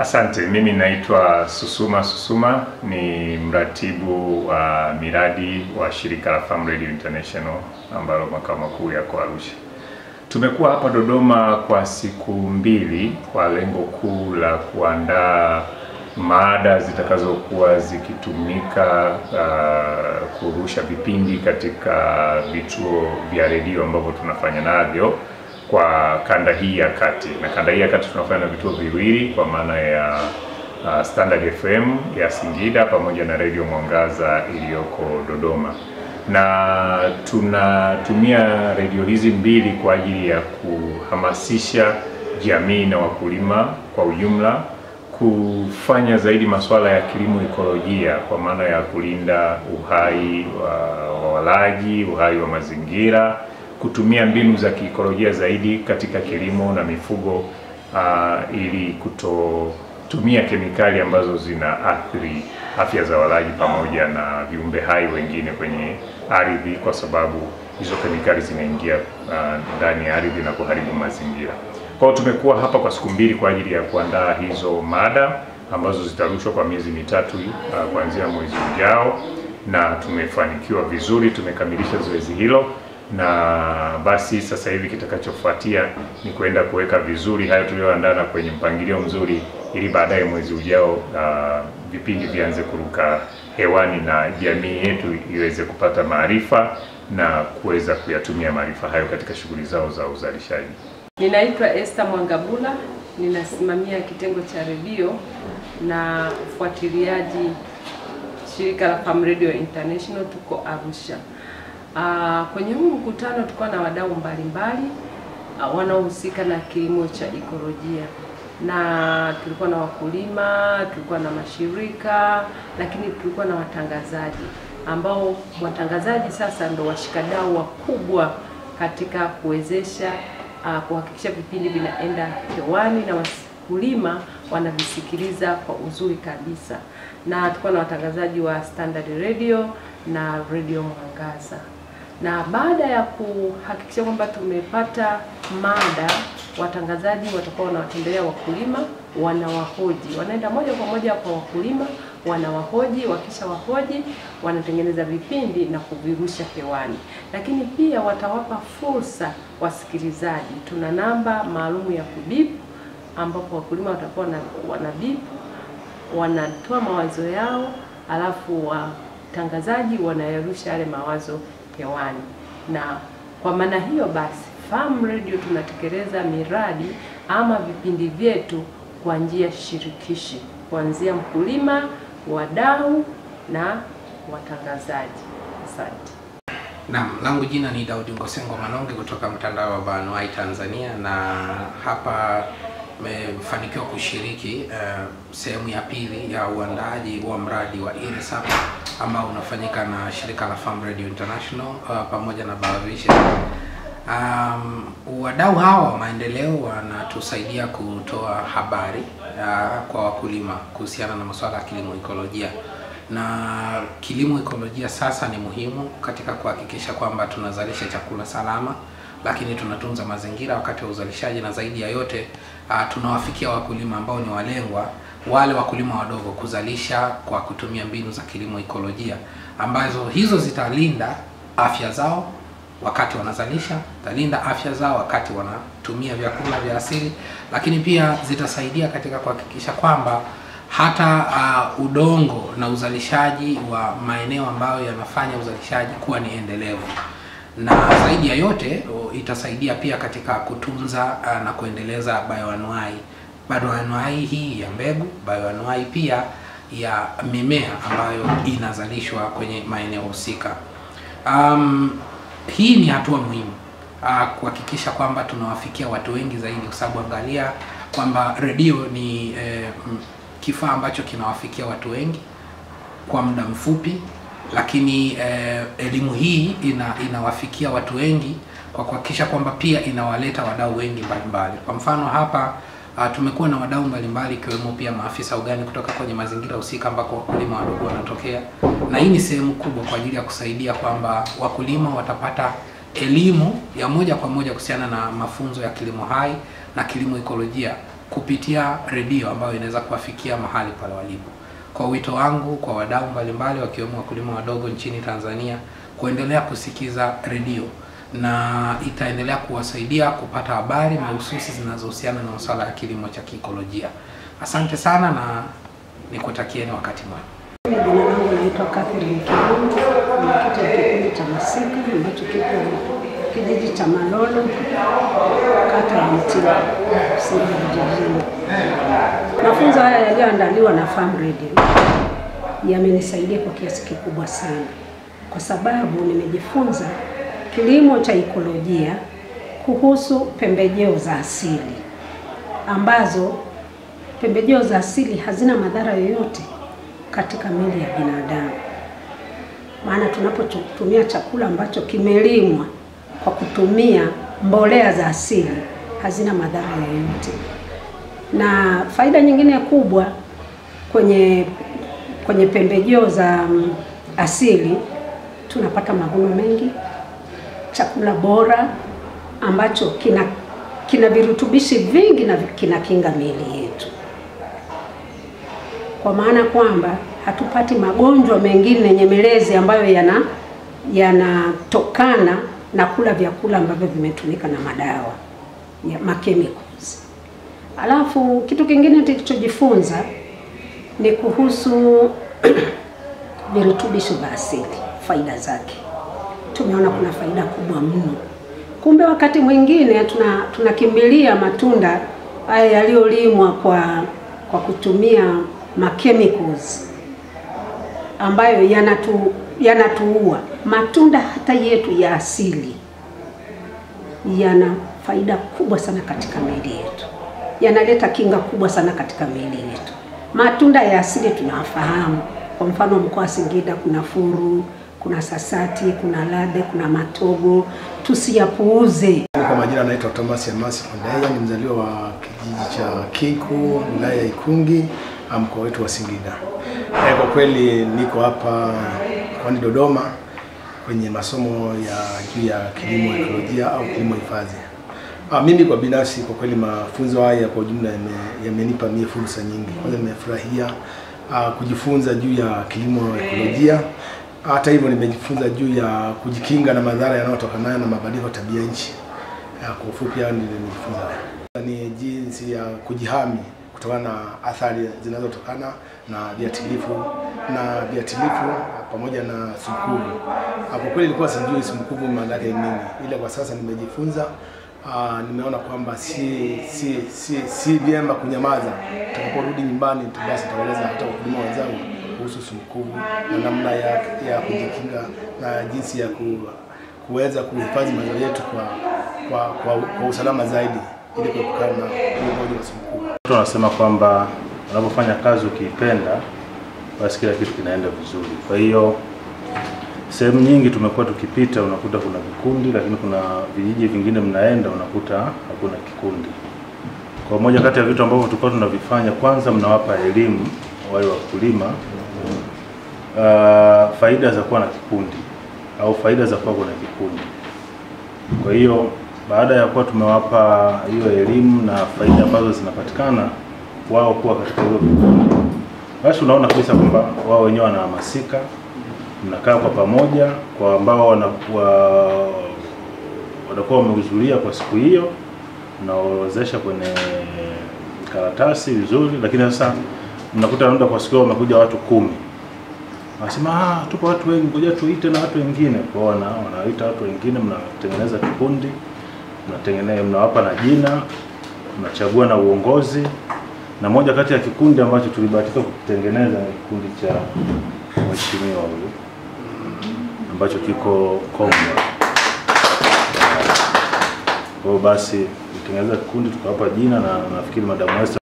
Asante, mimi naitwa Susuma, ni mratibu wa miradi wa shirika la Farm Radio International ambalo makao makuu yako Arusha. Tumekuwa hapa Dodoma kwa siku mbili kwa lengo kuu la kuandaa mada zitakazokuwa zikitumika kurusha vipindi katika vituo vya redio ambavyo tunafanya navyo kwa kanda hii ya kati. Na kanda hii ya kati tunafanya na vituo viwili kwa maana ya Standard FM ya Singida pamoja na Radio Mwangaza iliyoko Dodoma. Na tunatumia redio hizi mbili kwa ajili ya kuhamasisha jamii na wakulima kwa ujumla kufanya zaidi masuala ya kilimo ekolojia kwa maana ya kulinda uhai wa walaji, uhai wa mazingira, kutumia mbinu za kiikolojia zaidi katika kilimo na mifugo ili kutotumia kemikali ambazo zinaathiri afya za walaji pamoja na viumbe hai wengine kwenye ardhi, kwa sababu hizo kemikali zinaingia ndani ya ardhi na kuharibu mazingira. Kwa hiyo tumekuwa hapa kwa siku mbili kwa ajili ya kuandaa hizo mada ambazo zitarushwa kwa miezi mitatu kuanzia mwezi ujao, na tumefanikiwa vizuri, tumekamilisha zoezi hilo. Na basi sasa hivi kitakachofuatia ni kwenda kuweka vizuri hayo tuliyoandaa kwenye mpangilio mzuri, ili baadaye mwezi ujao vipindi vianze kuruka hewani na jamii yetu iweze kupata maarifa na kuweza kuyatumia maarifa hayo katika shughuli zao za uzalishaji. Ninaitwa Esther Mwangabula, ninasimamia kitengo cha redio na ufuatiliaji shirika la Farm Radio International, tuko Arusha. Kwenye huu mkutano tulikuwa na wadau mbalimbali wanaohusika na kilimo cha ekolojia, na tulikuwa na wakulima, tulikuwa na mashirika, lakini tulikuwa na watangazaji ambao watangazaji sasa ndo washikadau wakubwa katika kuwezesha kuhakikisha vipindi vinaenda hewani na wakulima wanavisikiliza kwa uzuri kabisa. Na tulikuwa na watangazaji wa Standard Radio na Radio Mwangaza. Na baada ya kuhakikisha kwamba tumepata mada, watangazaji watakuwa wanawatembelea wakulima, wanawahoji, wanaenda moja kwa moja kwa wakulima, wanawahoji, wakisha wahoji wanatengeneza vipindi na kuvirusha hewani. Lakini pia watawapa fursa wasikilizaji. Tuna namba maalum ya kubip ambapo wakulima watakuwa wanabip, wanatoa mawazo yao, alafu watangazaji wanayarusha yale mawazo hewani. Na kwa maana hiyo basi Farm Radio tunatekeleza miradi ama vipindi vyetu kwa njia shirikishi, kuanzia mkulima, wadau na watangazaji. Asante. Naam, langu jina ni Daudi Ngosengo Manonge kutoka mtandao wa Bioanuwai Tanzania, na hapa nimefanikiwa kushiriki sehemu ya pili ya uandaaji wa mradi wa IRESAP ambao unafanyika na shirika la Farm Radio International pamoja na BioVision. Wadau hawa maendeleo wanatusaidia kutoa habari kwa wakulima kuhusiana na masuala ya kilimo ekolojia. Na kilimo ekolojia sasa ni muhimu katika kuhakikisha kwamba tunazalisha chakula salama, lakini tunatunza mazingira wakati wa uzalishaji, na zaidi ya yote tunawafikia wakulima ambao ni walengwa, wale wakulima wadogo, kuzalisha kwa kutumia mbinu za kilimo ekolojia ambazo hizo zitalinda afya zao wakati wanazalisha, zitalinda afya zao wakati wanatumia vyakula vya asili, lakini pia zitasaidia katika kuhakikisha kwamba hata udongo na uzalishaji wa maeneo ambayo yanafanya uzalishaji kuwa ni endelevu. Na zaidi ya yote itasaidia pia katika kutunza na kuendeleza bioanuwai. Bioanuwai hii ya mbegu, bioanuwai pia ya mimea ambayo inazalishwa kwenye maeneo husika. Hii ni hatua muhimu kuhakikisha kwamba tunawafikia watu wengi zaidi, kwa sababu angalia kwamba redio ni kifaa ambacho kinawafikia watu wengi kwa muda mfupi, lakini elimu hii inawafikia watu wengi kwa kuhakikisha kwamba pia inawaleta wadau wengi mbalimbali. Kwa mfano hapa tumekuwa na wadau mbalimbali ikiwemo pia maafisa ugani kutoka kwenye mazingira husika ambako wakulima wadogo wanatokea, na hii ni sehemu kubwa kwa ajili ya kusaidia kwamba wakulima watapata elimu ya moja kwa moja kuhusiana na mafunzo ya kilimo hai na kilimo ekolojia kupitia redio ambayo inaweza kuwafikia mahali pale walipo. Kwa wito wangu kwa wadau mbalimbali wakiwemo wakulima wadogo nchini Tanzania kuendelea kusikiza redio, na itaendelea kuwasaidia kupata habari mahususi zinazohusiana na masuala ya kilimo cha kiikolojia. Asante sana na nikutakieni wakati mwema. Jina langu naitwa Catherine Kimungu, mwenyekiti wa kikundi cha Masika ambacho kipo kijiji cha Malolo, kata ya Mtila, vijijini. Mafunzo haya yaliyoandaliwa na Farm Radio yamenisaidia kwa kiasi kikubwa sana, kwa sababu nimejifunza kilimo cha ikolojia kuhusu pembejeo za asili, ambazo pembejeo za asili hazina madhara yoyote katika miili ya binadamu. Maana tunapotumia chakula ambacho kimelimwa kwa kutumia mbolea za asili hazina madhara yoyote. Na faida nyingine kubwa kwenye pembejeo za asili, tunapata mavuno mengi, chakula bora ambacho kina virutubishi vingi na kinakinga miili yetu. Kwa maana kwamba hatupati magonjwa mengine nyemelezi ambayo yanatokana na kula vyakula ambavyo vimetumika na madawa ya chemicals. Alafu kitu kingine tulichojifunza ni kuhusu virutubisho vya asili, faida zake. Tumeona kuna faida kubwa mno. Kumbe wakati mwingine tunakimbilia matunda haya yaliyolimwa kwa kutumia chemicals ambayo yanatuua. Matunda hata yetu ya asili yana faida kubwa sana katika miili yetu, yanaleta kinga kubwa sana katika miili yetu. Matunda ya asili tunafahamu, kwa mfano mkoa wa Singida kuna furu, kuna sasati, kuna lade, kuna matogo, tusiyapuuze. Kwa majina naitwa Thomas Yamasi Kondaya, ni mzaliwa wa kijiji cha Kinku, wilaya ya Ikungi, mkoa wetu wa Singida. Kwa kweli niko hapa mkoani Dodoma kwenye masomo ya juu ya kilimo ekolojia au kilimo hifadhi. Mimi kwa binafsi kwa kweli mafunzo haya kwa ujumla yamenipa mimi fursa nyingi. Kwanza nimefurahia kujifunza juu ya kilimo ekolojia. Hata hivyo nimejifunza juu ya kujikinga na madhara yanayotokana na mabadiliko ya tabia nchi. Kwa ufupi nimejifunza ni jinsi ya kujihami kutokana na athari zinazotokana na viuatilifu pamoja na sumukuvu. Kwa kweli nilikuwa sijui sumukuvu maana yake nini, ila kwa sasa nimejifunza. Nimeona kwamba si vyema kunyamaza. Tutakaporudi nyumbani basi tutaeleza hata wakulima wenzangu kuhusu sumukuvu na namna ya kujikinga na jinsi ya kuweza kuhifadhi mazao yetu kwa usalama zaidi ili kuepukana na ugonjwa wa sumukuvu. Watu wanasema kwamba unapofanya kazi ukiipenda basi kila kitu kinaenda vizuri. Kwa hiyo sehemu nyingi tumekuwa tukipita unakuta kuna vikundi, lakini kuna vijiji vingine mnaenda unakuta hakuna kikundi. Kwa moja kati ya vitu ambavyo tulikuwa tunavifanya, kwanza mnawapa elimu wale wakulima faida za kuwa na kikundi au faida za kuwa kuna kikundi. Kwa hiyo baada ya kuwa tumewapa hiyo elimu na faida ambazo zinapatikana wao kuwa katika hiyo vikundi, basi unaona kabisa kwamba wao wenyewe wanahamasika, mnakaa kwa pamoja, kwa ambao wanakuwa wamehudhuria kwa siku hiyo mnaorodhesha kwenye karatasi vizuri. Lakini sasa mnakuta muda kwa siku wamekuja watu 10, wanasema tupo watu wengi, ngoja tuite na watu wengine. Kwa wanaita watu wengine, mnatengeneza kikundi, mnawapa na jina, mnachagua na uongozi. Na moja kati ya kikundi ambacho tulibahatika kutengeneza ni kikundi cha mheshimiwa huyu ambacho kiko Kongo. Kwa basi tutengeneza kikundi, tukawapa jina na nafikiri Madam West.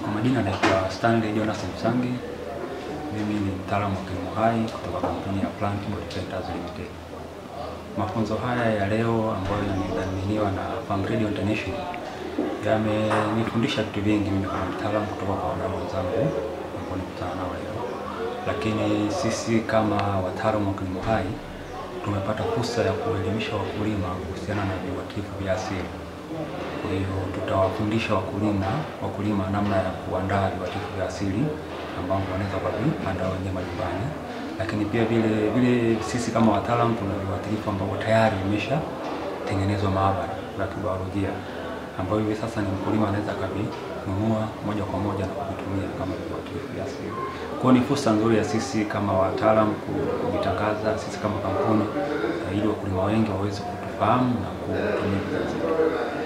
Kwa majina naitwa Stanley Jonas Msangi. Mimi ni mtaalamu wa kilimo hai kutoka kampuni ya Plant Multiples Limited. Mafunzo haya ya leo ambayo yanadhaminiwa na Farm Radio International yamenifundisha vitu vingi mimi kama mtaalamu kutoka kwa wadau wenzangu ambao nikutana nao leo. Lakini sisi kama wataalamu wa kilimo hai tumepata fursa ya kuelimisha wakulima kuhusiana na viuatilifu vya asili Kwa hiyo tutawafundisha wakulima namna ya kuandaa viuatilifu vya asili ambao wanaweza kuandaa wenyewe majumbani. Lakini pia vile sisi kama wataalamu tuna viuatilifu ambao tayari imeshatengenezwa maabara ya kibiolojia, ambayo hivi sasa ni mkulima anaweza kununua moja kwa moja na kuvitumia kama viuatilifu vya asili. Kwa hiyo ni fursa nzuri ya sisi kama wataalamu kujitangaza sisi kama kampuni ili wakulima wengi waweze kutufahamu na kutumia bidhaa zetu.